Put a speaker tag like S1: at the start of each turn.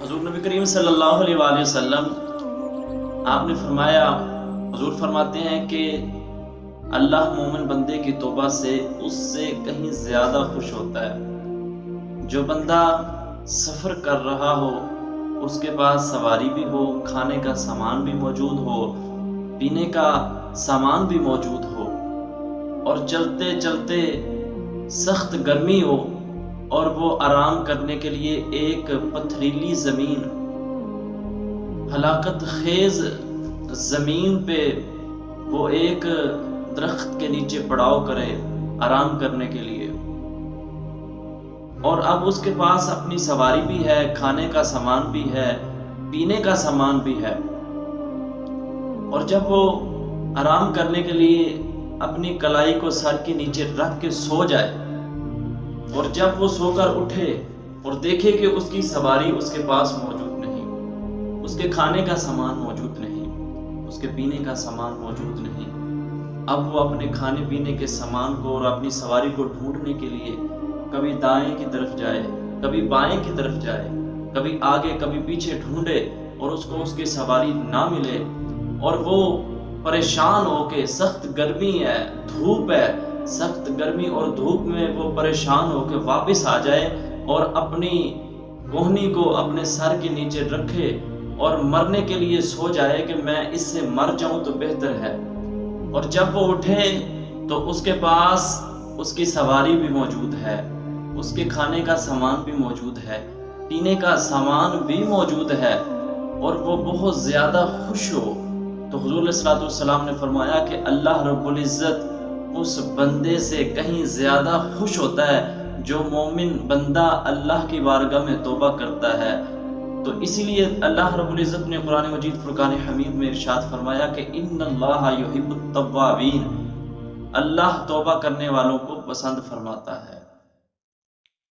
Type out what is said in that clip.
S1: حضور نبی کریم صلی اللہ علیہ وآلہ وسلم آپ نے فرمایا، حضور فرماتے ہیں کہ اللہ مومن بندے کی توبہ سے اس سے کہیں زیادہ خوش ہوتا ہے۔ جو بندہ سفر کر رہا ہو، اس کے پاس سواری بھی ہو، کھانے کا سامان بھی موجود ہو، پینے کا سامان بھی موجود ہو، اور چلتے چلتے سخت گرمی ہو اور وہ آرام کرنے کے لیے ایک پتھریلی زمین، ہلاکت خیز زمین پہ وہ ایک درخت کے نیچے پڑاؤ کرے آرام کرنے کے لیے، اور اب اس کے پاس اپنی سواری بھی ہے، کھانے کا سامان بھی ہے، پینے کا سامان بھی ہے، اور جب وہ آرام کرنے کے لیے اپنی کلائی کو سر کے نیچے رکھ کے سو جائے، اور جب وہ سو کر اٹھے اور دیکھے کہ اس کی سواری اس کے پاس موجود نہیں، اس کے کھانے کا سامان موجود نہیں، اس کے پینے کا سامان موجود نہیں، اب وہ اپنے کھانے پینے کے سامان کو اور اپنی سواری کو ڈھونڈنے کے لیے کبھی دائیں کی طرف جائے، کبھی بائیں کی طرف جائے، کبھی آگے کبھی پیچھے ڈھونڈے اور اس کو اس کی سواری نہ ملے، اور وہ پریشان ہو کے، سخت گرمی ہے، دھوپ ہے، سخت گرمی اور دھوپ میں وہ پریشان ہو کے واپس آ جائے اور اپنی کوہنی کو اپنے سر کے نیچے رکھے اور مرنے کے لیے سو جائے کہ میں اس سے مر جاؤں تو بہتر ہے، اور جب وہ اٹھے تو اس کے پاس اس کی سواری بھی موجود ہے، اس کے کھانے کا سامان بھی موجود ہے، پینے کا سامان بھی موجود ہے، اور وہ بہت زیادہ خوش ہو، تو حضور علیہ الصلوۃ والسلام نے فرمایا کہ اللہ رب العزت اس بندے سے کہیں زیادہ خوش ہوتا ہے جو مومن بندہ اللہ کی بارگاہ میں توبہ کرتا ہے۔ تو اسی لیے اللہ رب العزت نے قرآن مجید فرقان حمید میں ارشاد فرمایا کہ ان اللہ یحب التوابین، اللہ توبہ کرنے والوں کو پسند فرماتا ہے۔